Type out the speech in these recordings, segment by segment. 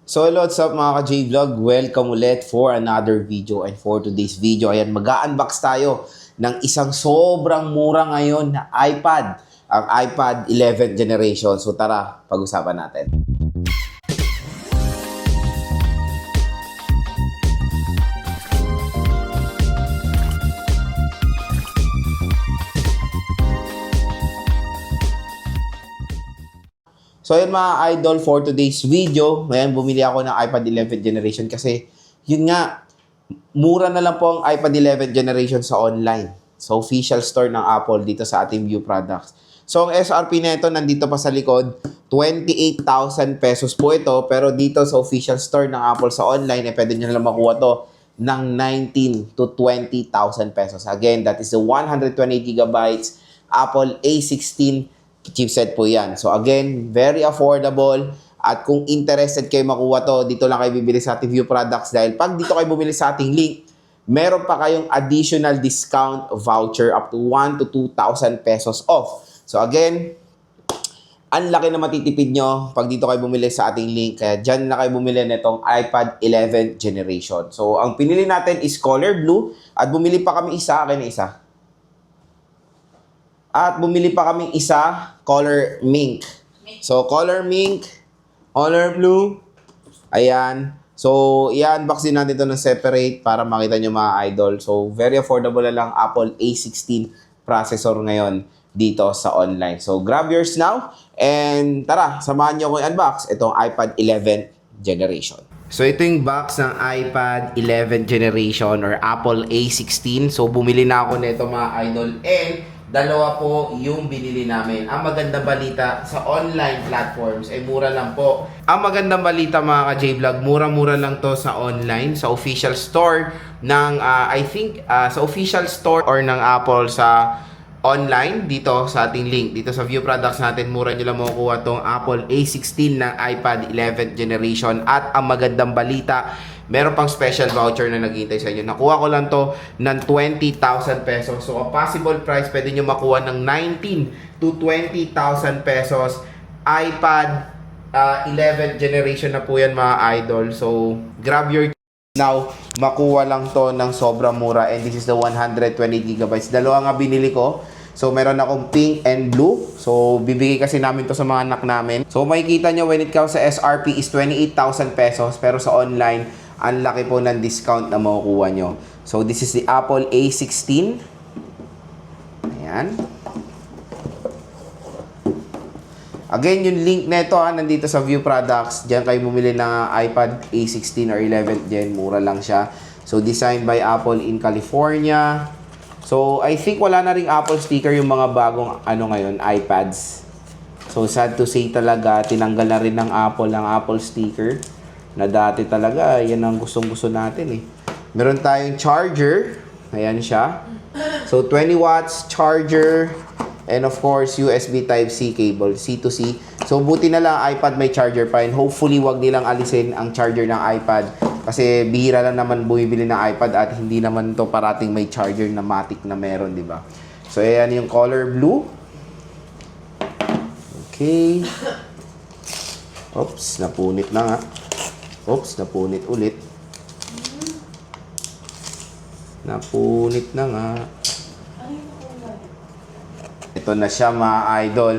So what's up mga ka-J-Vlog? Welcome ulit for another video. And for today's video, ayan, mag-unbox tayo ng isang sobrang mura ngayon na iPad. Ang iPad 11th generation. So tara, pag-usapan natin. So yun mga idol, for today's video, ngayon bumili ako ng iPad 11th generation kasi yun nga, mura na lang po ang iPad 11th generation sa online. Sa official store ng Apple dito sa ating View Products. So ang SRP nito nandito pa sa likod, 28,000 pesos po ito. Pero dito sa official store ng Apple sa online, pwede nyo lang makuha to ng 19 to 20,000 pesos. Again, that is the 128 gigabytes Apple A16 chipset po yan. So again, very affordable. At kung interested kayo makuha to, dito lang kayo bibili sa ating View Products dahil pag dito kayo bumili sa ating link, meron pa kayong additional discount voucher up to 1 to 2,000 pesos off. So again, ang laki na matitipid nyo pag dito kayo bumili sa ating link. Kaya dyan na kayo bumili nitong iPad 11th generation. So ang pinili natin is color blue at bumili pa kami isa, akin na isa. At bumili pa kaming isa, color mink. So, color mink, color blue. Ayan. So, i-unbox din natin ito ng separate para makita nyo mga idol. So, very affordable na lang Apple A16 processor ngayon dito sa online. So, grab yours now. And tara, samahan nyo ko i-unbox itong iPad 11th generation. So, ito yung box ng iPad 11th generation or Apple A16. So, bumili na ako nito mga idol. And dalawa po yung binili namin. Ang magandang balita sa online platforms ay mura lang po. Ang magandang balita mga ka-J-Vlog, mura-mura lang to sa online, sa official store ng, sa official store or ng Apple sa online, dito sa ating link, dito sa View Products natin, mura nyo lang makukuha tong Apple A16 ng iPad 11th generation. At ang magandang balita, meron pang special voucher na naghihintay sa inyo. Nakuha ko lang to ng 20,000 pesos. So, a possible price, pwede nyo makuha ng 19 to 20,000 pesos. iPad 11th generation na po yan mga idol. So, grab your now, makuha lang to ng sobrang mura. And this is the 120 gigabytes. Dalawa nga binili ko. So, meron akong pink and blue. So, bibigay kasi namin to sa mga anak namin. So, makikita nyo when it comes sa SRP is 28,000 pesos. Pero sa online, ang laki po ng discount na makukuha nyo. So, this is the Apple A16. Ayan. Again, yung link neto nandito sa View Products. Diyan kayo bumili ng iPad A16 or 11th gen. Mura lang siya. So, designed by Apple in California. So, I think wala na ring Apple sticker yung mga bagong ngayon, iPads. So, sad to say talaga, tinanggal na rin ng Apple ang Apple sticker. Na dati talaga, yan ang gustong-gusto natin eh. Meron tayong charger. Ayan siya. So, 20 watts charger. And of course, USB Type-C cable, C to C. So, buti na lang iPad may charger pa. And hopefully, wag nilang alisin ang charger ng iPad. Kasi bihira lang naman bumibili ng iPad at hindi naman to parating may charger na matic na meron, di ba? So, ayan yung color blue. Okay. Oops, napunit na nga. Oops, napunit ulit. Napunit na nga. Ito na siya mga idol.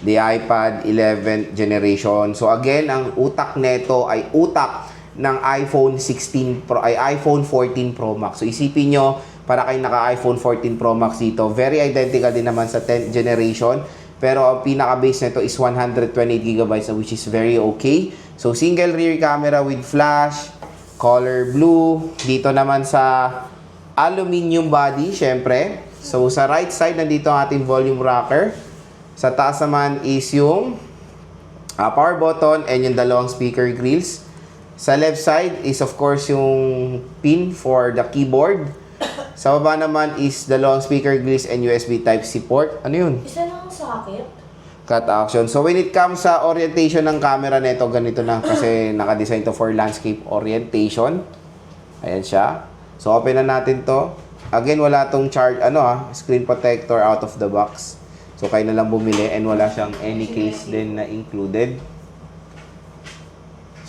The iPad 11th generation. So again, ang utak nito ay utak ng iPhone 16 Pro, ay iPhone 14 Pro Max. So isipin nyo, para kayo naka-iPhone 14 Pro Max dito. Very identical din naman sa 10th generation. Pero ang pinaka-base nito is 128 gigabytes which is very okay. So, single rear camera with flash, color blue. Dito naman sa aluminum body, syempre. So, sa right side, nandito ang ating volume rocker. Sa taas naman is yung power button and yung dalawang speaker grills. Sa left side is, of course, yung pin for the keyboard. Sa baba naman is dalawang speaker grills and USB Type-C port. Ano yun? Isa lang ang socket. Cut action. So, when it comes sa orientation ng camera nito, ganito na kasi naka-design to for landscape orientation. Ayan siya. So, open na natin to. Again, wala tong screen protector out of the box. So, kayo na lang bumili and wala siyang any case din na included.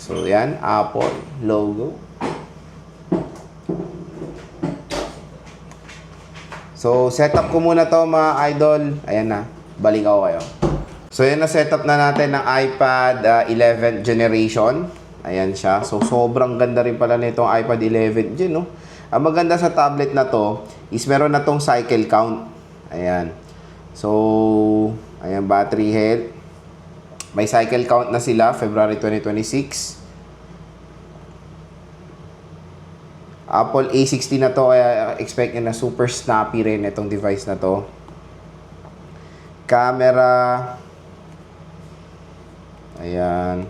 So, So, yan, Apple logo. So, setup ko muna to mga idol. Ayan na, balik ako kayo. So, yan na setup na natin ng iPad 11th generation. Ayan siya. So, sobrang ganda rin pala nitong iPad 11 Gen, no? Ang maganda sa tablet na to is meron na tong cycle count. Ayan. So, ayan, battery health. May cycle count na sila, February 2026. Apple A16 na to, kaya expect nyo na super snappy rin itong device na to. Camera. Ayan.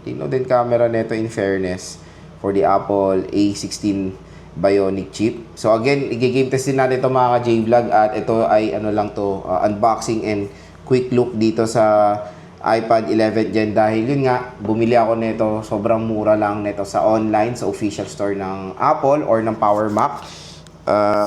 Tino din camera nito in fairness for the Apple A16 Bionic chip. So again, i-game test din natin ito mga ka-J-Vlog at ito ay ano lang to, unboxing and quick look dito sa iPad 11th Gen dahil yun nga, bumili ako nito, sobrang mura lang nito sa online, sa official store ng Apple or ng Power Mac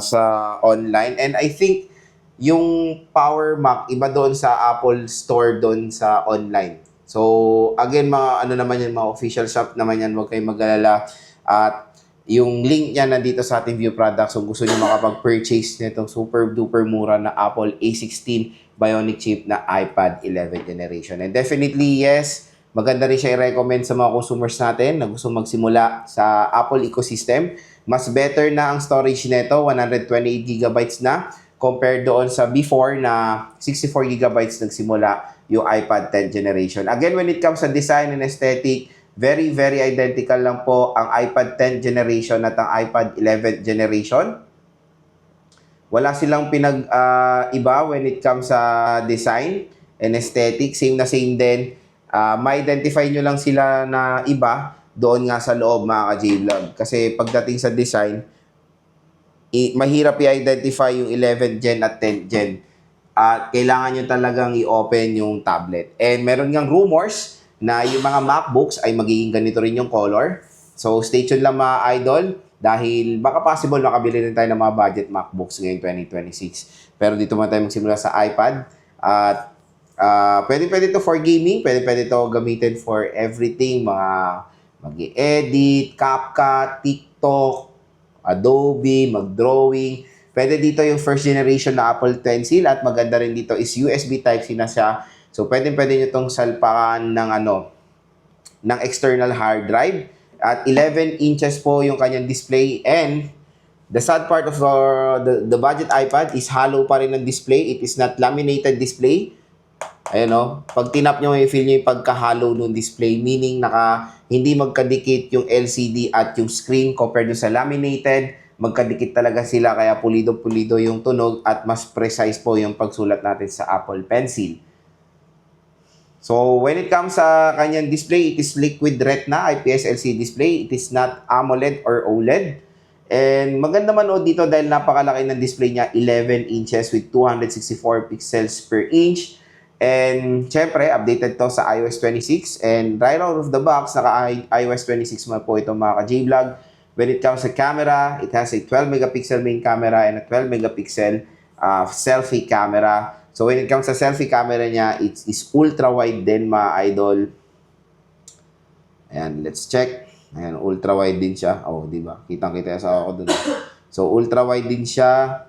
sa online. And I think yung Power Mac iba doon sa Apple Store doon sa online. So again, mga ano naman yan, mga official shop naman yan, huwag kayong mag-alala. At yung link niya nandito sa ating view products. So gusto niyo makapag-purchase nitong super duper mura na Apple A16 Bionic chip na iPad 11th generation. And definitely, yes, maganda rin siya i-recommend sa mga consumers natin na gusto magsimula sa Apple ecosystem. Mas better na ang storage nito, 128GB na, compared doon sa before na 64GB nagsimula yung iPad 10th generation. Again, when it comes sa design and aesthetic, very, very identical lang po ang iPad 10th generation at ang iPad 11th generation. Wala silang iba when it comes sa design and aesthetic. Same na same din. Ma-identify nyo lang sila na iba doon nga sa loob mga ka-J-Vlog. Kasi pagdating sa design, mahirap i-identify yung 11th Gen at 10th Gen. At kailangan nyo talagang i-open yung tablet. And meron ngang rumors na yung mga MacBooks ay magiging ganito rin yung color. So stay tuned lang mga idol. Dahil baka possible makabili rin tayo ng mga budget MacBooks ngayong 2026. Pero dito man tayo magsimula sa iPad. At pwede to for gaming, pwede to gamitin for everything. Mga mag-edit, CapCut, TikTok, Adobe, mag-drawing. Pwede dito yung first generation na Apple Pencil. At maganda rin dito is USB Type-C na siya. So pwede nyo itong salpakan ng external hard drive. At 11 inches po yung kanyang display, and the sad part of the budget iPad is hollow pa rin ang display. It is not laminated display. Ayan o, pag tinap nyo, feel nyo yung pagka-hollow ng display, meaning hindi magkadikit yung LCD at yung screen compared sa laminated. Magkadikit talaga sila, kaya pulido-pulido yung tunog at mas precise po yung pagsulat natin sa Apple Pencil. So, when it comes sa kanyang display, it is liquid retina IPS LCD display. It is not AMOLED or OLED. And maganda man dito dahil napakalaki ng display niya, 11 inches with 264 pixels per inch. And syempre, updated to sa iOS 26. And right out of the box, naka-iOS 26 mo po ito mga ka-J-Vlog. When it comes sa camera, it has a 12 megapixel main camera and a 12 megapixel selfie camera. So when it comes sa selfie camera niya, it is ultra wide din mga idol. Ayan, let's check. Ayan, ultra wide din siya. Oh, di ba? Kitang-kita sa ako dun. So ultra wide din siya.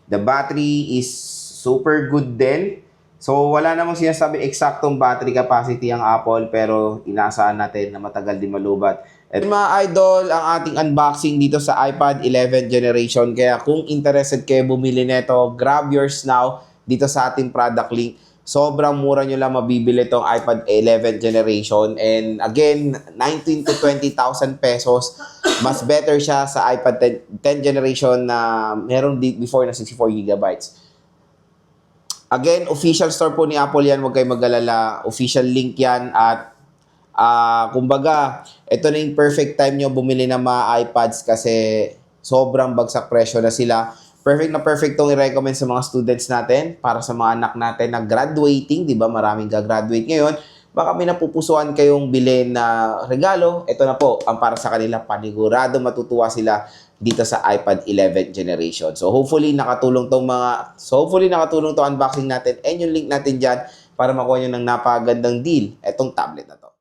The battery is super good din. So wala namang sinasabi eksaktong battery capacity ang Apple, pero inaasahan natin na matagal din malubat. At mga idol, ang ating unboxing dito sa iPad 11th generation. Kaya kung interested kayo bumili nito, grab yours now dito sa ating product link. Sobrang mura nyo lang mabibili itong iPad 11th generation. And again, 19 to 20,000 pesos. Mas better siya sa iPad 10th generation na meron before na 64GB. Again, official store po ni Apple yan. Huwag kayong mag-alala. Official link yan. At kumbaga, ito na yung perfect time nyo bumili ng mga iPads kasi sobrang bagsak presyo na sila. Perfect na perfect itong i-recommend sa mga students natin, para sa mga anak natin na graduating, di ba? Maraming gagraduate ngayon. Baka may napupusuan kayong bilhin na regalo, ito na po ang para sa kanila. Panigurado matutuwa sila dito sa iPad 11th generation. So hopefully nakatulong tong unboxing natin and yung link natin dyan para makuha nyo ng napakagandang deal, etong tablet na to.